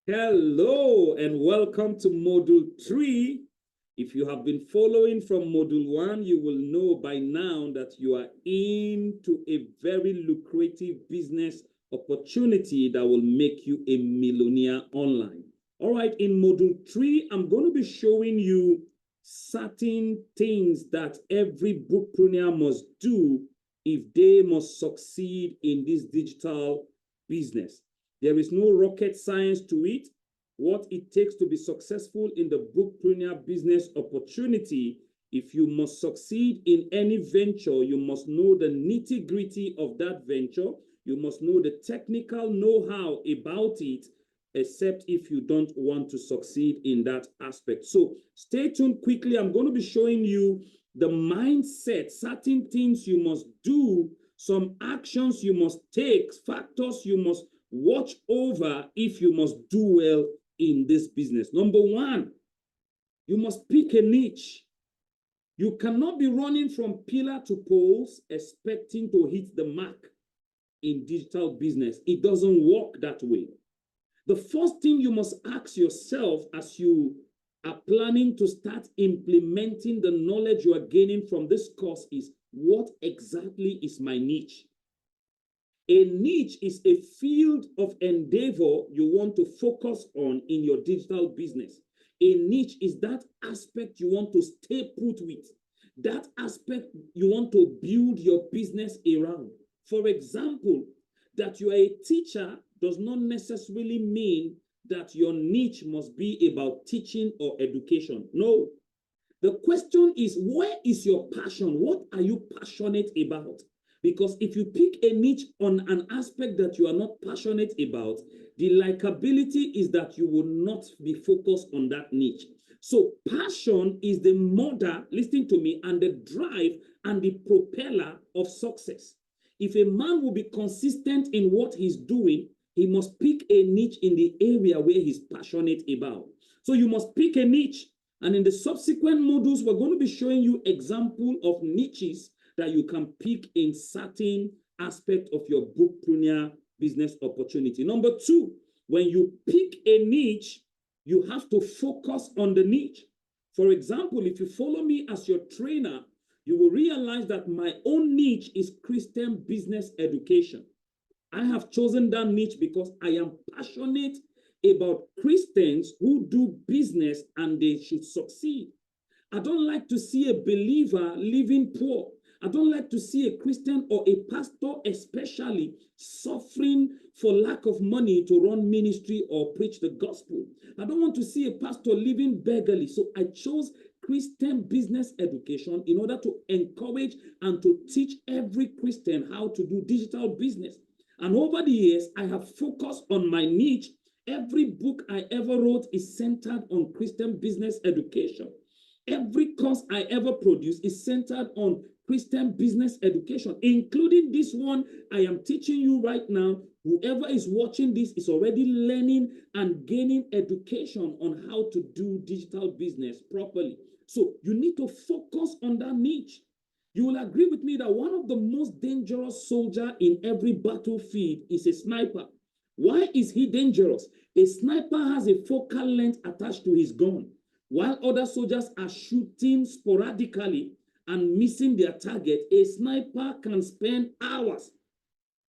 Hello and welcome to Module 3. If you have been following from Module 1, you will know by now that you are into a very lucrative business opportunity that will make you a millionaire online. All right, in Module 3, I'm going to be showing you certain things that every bookpreneur must do if they must succeed in this digital business. There is no rocket science to it. What it takes to be successful in the bookpreneur business opportunity, if you must succeed in any venture, you must know the nitty-gritty of that venture. You must know the technical know-how about it, except if you don't want to succeed in that aspect. So stay tuned quickly. I'm going to be showing you the mindset, certain things you must do, some actions you must take, factors you must watch over if you must do well in this business. Number one, you must pick a niche. You cannot be running from pillar to post expecting to hit the mark in digital business. It doesn't work that way. The first thing you must ask yourself as you are planning to start implementing the knowledge you are gaining from this course is, what exactly is my niche? A niche is a field of endeavor you want to focus on in your digital business. A niche is that aspect you want to stay put with, that aspect you want to build your business around. For example, that you are a teacher does not necessarily mean that your niche must be about teaching or education. No. The question is, where is your passion? What are you passionate about? Because if you pick a niche on an aspect that you are not passionate about, the likability is that you will not be focused on that niche. So passion is the mother, listen to me, and the drive and the propeller of success. If a man will be consistent in what he's doing, he must pick a niche in the area where he's passionate about. So you must pick a niche. And in the subsequent modules, we're going to be showing you example of niches that you can pick in certain aspect of your bookpreneur business opportunity. Number two, when you pick a niche, you have to focus on the niche. For example, if you follow me as your trainer, you will realize that my own niche is Christian business education. I have chosen that niche because I am passionate about Christians who do business and they should succeed. I don't like to see a believer living poor. I don't like to see a Christian or a pastor especially suffering for lack of money to run ministry or preach the gospel. I don't want to see a pastor living beggarly. So I chose Christian business education in order to encourage and to teach every Christian how to do digital business. And over the years, I have focused on my niche. Every book I ever wrote is centered on Christian business education. Every course I ever produce is centered on Christian business education, including this one I am teaching you right now. Whoever is watching this is already learning and gaining education on how to do digital business properly. So you need to focus on that niche. You will agree with me that one of the most dangerous soldiers in every battlefield is a sniper. Why is he dangerous? A sniper has a focal length attached to his gun, while other soldiers are shooting sporadically and missing their target. A sniper can spend hours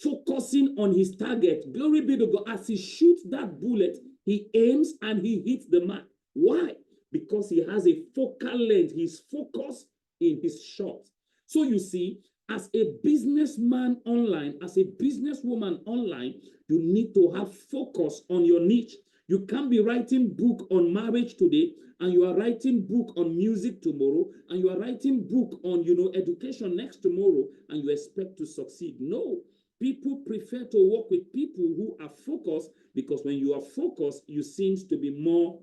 focusing on his target. Glory be to God. As he shoots that bullet, he aims and he hits the mark. Why? Because he has a focal length. He's focused in his shot. So you see, as a businessman online, as a businesswoman online, you need to have focus on your niche. You can't be writing book on marriage today, and you are writing book on music tomorrow, and you are writing book on, education next tomorrow, and you expect to succeed. No, people prefer to work with people who are focused, because when you are focused, you seem to be more,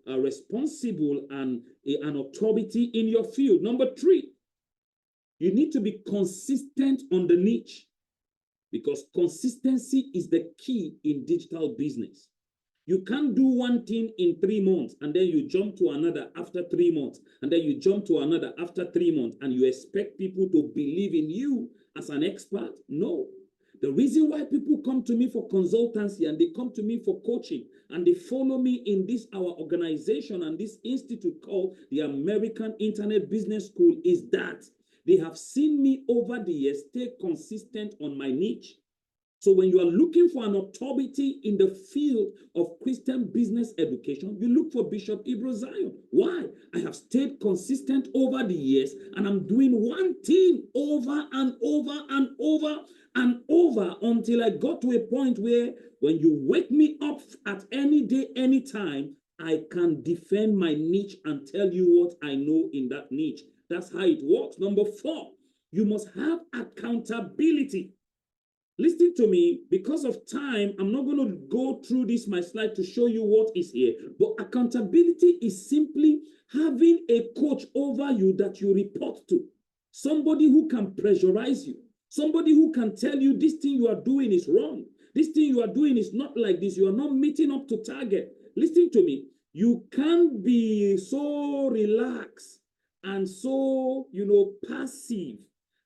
responsible and an authority in your field. Number three, you need to be consistent on the niche, because consistency is the key in digital business. You can't do one thing in 3 months and then you jump to another after 3 months, and then you jump to another after 3 months, and you expect people to believe in you as an expert. No, The reason why people come to me for consultancy and they come to me for coaching and they follow me in this our organization and this institute called the American Internet Business School is that they have seen me over the years stay consistent on my niche. So when you are looking for an authority in the field of Christian business education, you look for Bishop Ibro Zion. Why? I have stayed consistent over the years, and I'm doing one thing over and over and over and over until I got to a point where when you wake me up at any day, any time, I can defend my niche and tell you what I know in that niche. That's how it works. Number 4, you must have accountability. Listen to me, because of time, I'm not going to go through this, my slide, to show you what is here. But accountability is simply having a coach over you that you report to. Somebody who can pressurize you. Somebody who can tell you this thing you are doing is wrong. This thing you are doing is not like this. You are not meeting up to target. Listen to me. You can't be so relaxed and so, passive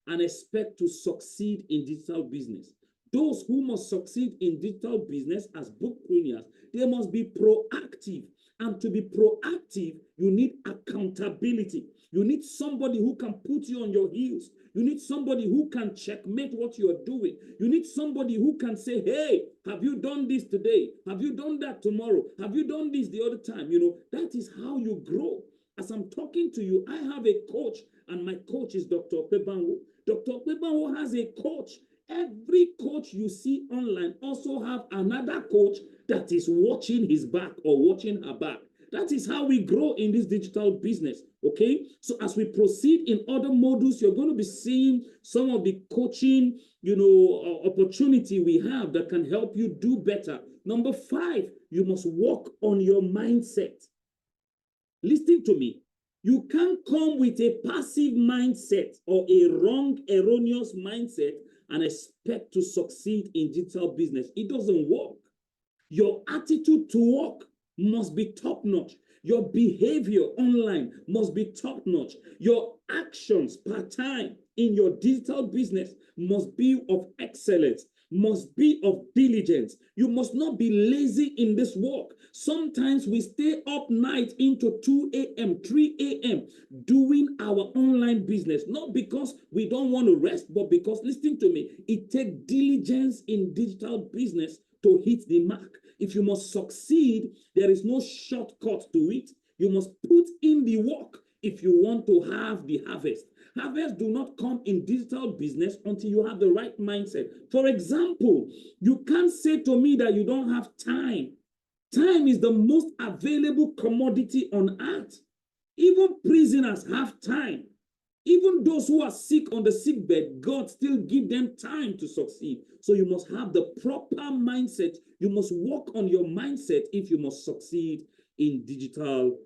and expect to succeed in digital business. Those who must succeed in digital business as bookpreneurs, they must be proactive. And to be proactive, you need accountability. You need somebody who can put you on your heels. You need somebody who can checkmate what you are doing. You need somebody who can say, hey, have you done this today? Have you done that tomorrow? Have you done this the other time? That is how you grow. As I'm talking to you, I have a coach, and my coach is Dr. Pebanwo. Dr. Pebanwo has a coach. Every coach you see online also have another coach that is watching his back or watching her back. That is how we grow in this digital business, okay? So as we proceed in other modules, you're going to be seeing some of the coaching, opportunity we have that can help you do better. Number 5, you must work on your mindset. Listen to me. You can't come with a passive mindset or a wrong, erroneous mindset and expect to succeed in digital business. It doesn't work. Your attitude to work must be top-notch. Your behavior online must be top-notch. Your actions part-time in your digital business must be of excellence, must be of diligence. You must not be lazy in this work. Sometimes we stay up night into 2 a.m., 3 a.m. doing our online business, not because we don't want to rest, but because, listen to me, it takes diligence in digital business to hit the mark. If you must succeed, there is no shortcut to it. You must put in the work if you want to have the harvest. Harvest do not come in digital business until you have the right mindset. For example, you can't say to me that you don't have time. Time is the most available commodity on earth. Even prisoners have time. Even those who are sick on the sick bed, God still give them time to succeed. So you must have the proper mindset. You must work on your mindset if you must succeed in digital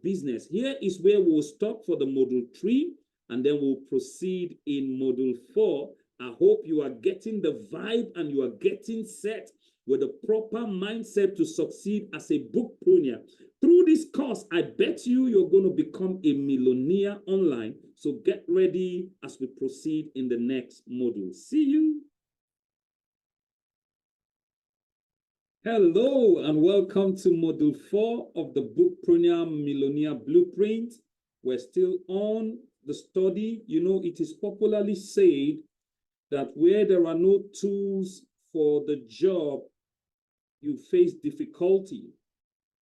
business. Here is where we'll stop for the module 3, and then we'll proceed in module 4. I hope you are getting the vibe and you are getting set with a proper mindset to succeed as a bookpreneur. Through this course, I bet you're going to become a millionaire online. So get ready as we proceed in the next module. See you. Hello and welcome to module 4 of the Bookpreneur Millionaire Blueprint. We're still on the study. It is popularly said that where there are no tools for the job, you face difficulty.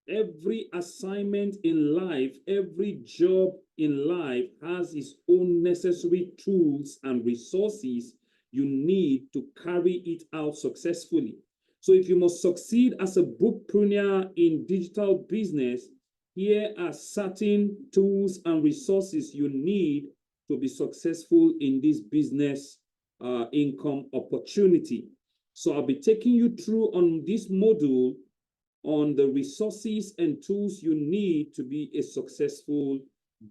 Every assignment in life, every job in life has its own necessary tools and resources you need to carry it out successfully. So if you must succeed as a bookpreneur in digital business, here are certain tools and resources you need to be successful in this business income opportunity. So I'll be taking you through on this module on the resources and tools you need to be a successful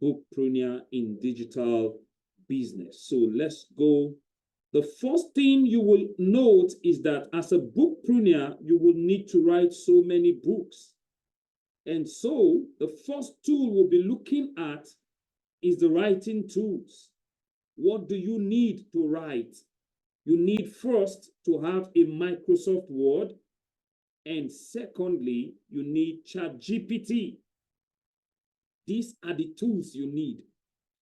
bookpreneur in digital business. So let's go. The first thing you will note is that as a bookpreneur, you will need to write so many books. And so the first tool we'll be looking at is the writing tools. What do you need to write? You need first to have a Microsoft Word, and secondly, you need ChatGPT. These are the tools you need.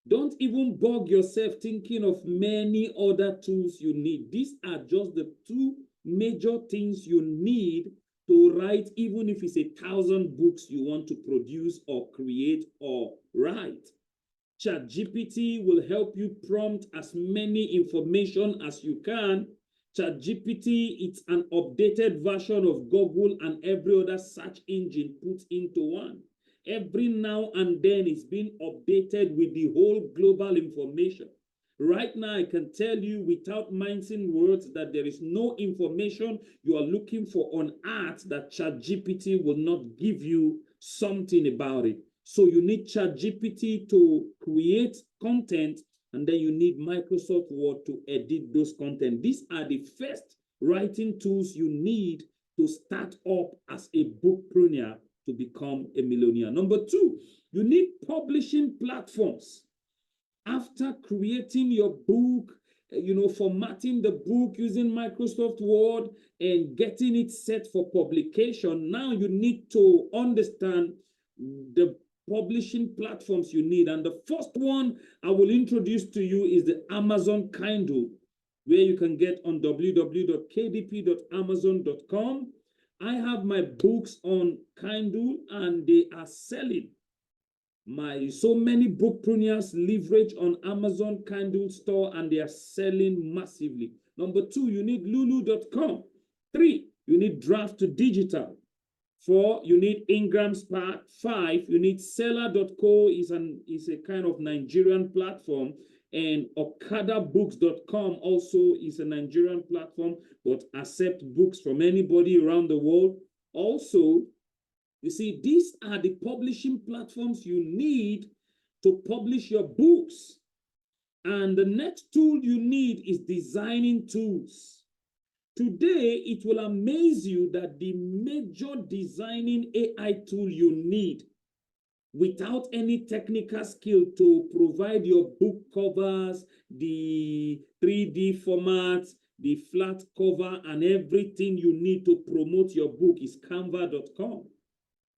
Don't even bug yourself thinking of many other tools you need. These are just the two major things you need to write, even if it's 1,000 books you want to produce or create or write. ChatGPT will help you prompt as many information as you can. ChatGPT, it's an updated version of Google and every other search engine put into one. Every now and then it's being updated with the whole global information. Right now, I can tell you without mincing words that there is no information you are looking for on art that ChatGPT will not give you something about it. So you need ChatGPT to create content, and then you need Microsoft Word to edit those content. These are the first writing tools you need to start up as a bookpreneur to become a millionaire. Number two, you need publishing platforms. After creating your book, formatting the book using Microsoft Word and getting it set for publication, now you need to understand the publishing platforms you need. And the first one I will introduce to you is the Amazon Kindle, where you can get on www.kdp.amazon.com. I have my books on Kindle and they are selling. So many bookpreneurs leverage on Amazon Kindle store and they are selling massively. Number two, you need Lulu.com. 3, you need Draft to Digital. 4, you need Ingram Spark. 5, you need Seller.co is a kind of Nigerian platform. And OkadaBooks.com also is a Nigerian platform, but accept books from anybody around the world. Also, you see, these are the publishing platforms you need to publish your books. And the next tool you need is designing tools. Today, it will amaze you that the major designing AI tool you need without any technical skill to provide your book covers, the 3D formats, the flat cover, and everything you need to promote your book is Canva.com.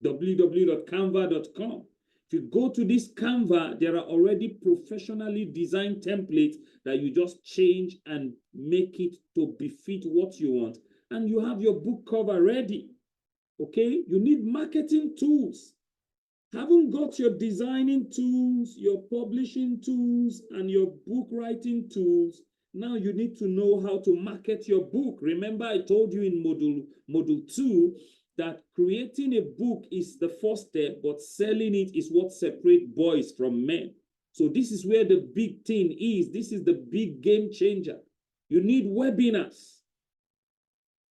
www.canva.com. If you go to this Canva, there are already professionally designed templates that you just change and make it to befit what you want. And you have your book cover ready. Okay? You need marketing tools. Haven't got your designing tools, your publishing tools, and your book writing tools. Now you need to know how to market your book. Remember, I told you in module 2 that creating a book is the first step, but selling it is what separates boys from men. So this is where the big thing is. This is the big game changer. You need webinars.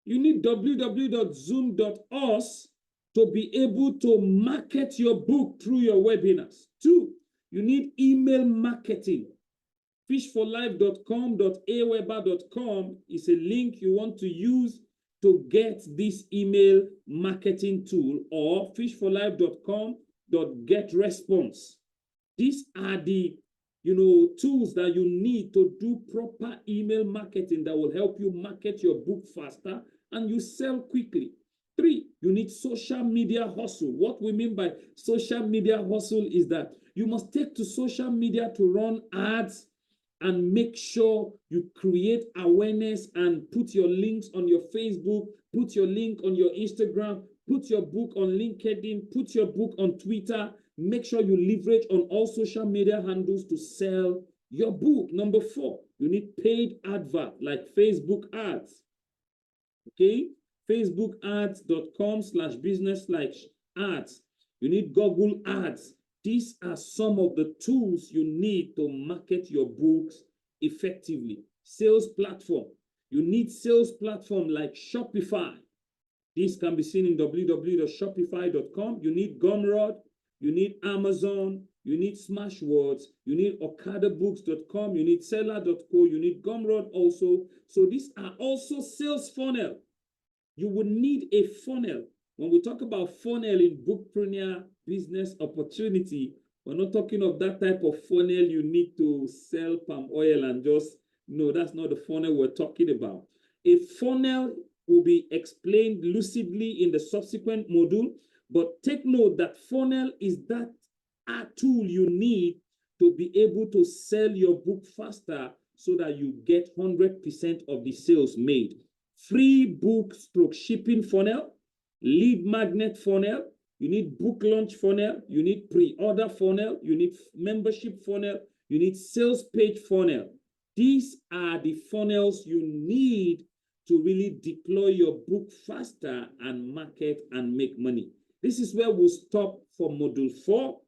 You need www.zoom.us to be able to market your book through your webinars. 2, you need email marketing. fishforlife.com.aweber.com is a link you want to use to get this email marketing tool, or fishforlife.com.getresponse. These are the tools that you need to do proper email marketing that will help you market your book faster and you sell quickly. 3, you need social media hustle. What we mean by social media hustle is that you must take to social media to run ads and make sure you create awareness and put your links on your Facebook, put your link on your Instagram, put your book on LinkedIn, put your book on Twitter. Make sure you leverage on all social media handles to sell your book. Number 4, you need paid advert like Facebook ads. Okay? facebookads.com/business/ads. You need Google ads. These are some of the tools you need to market your books effectively. Sales platform. You need sales platform like Shopify. This can be seen in www.shopify.com. You need Gumroad. You need Amazon. You need Smashwords. You need OkadaBooks.com. You need Seller.co. You need Gumroad also. So these are also sales funnel. You would need a funnel. When we talk about funnel in Bookpreneur business opportunity, we're not talking of that type of funnel you need to sell palm oil and just No, that's not the funnel we're talking about. A funnel will be explained lucidly in the subsequent module, but take note that funnel is that tool you need to be able to sell your book faster so that you get 100% of the sales made. Free book stroke shipping funnel, lead magnet funnel, you need book launch funnel, you need pre-order funnel, you need membership funnel, you need sales page funnel. These are the funnels you need to really deploy your book faster and market and make money. This is where we'll stop for module 4,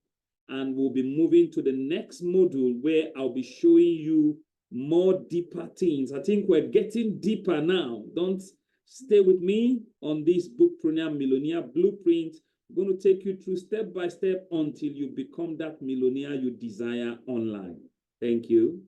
and we'll be moving to the next module where I'll be showing you more deeper things. I think we're getting deeper now. Don't stay with me on this Bookpreneur Millionaire Blueprint. I'm going to take you through step by step until you become that millionaire you desire online. Thank you.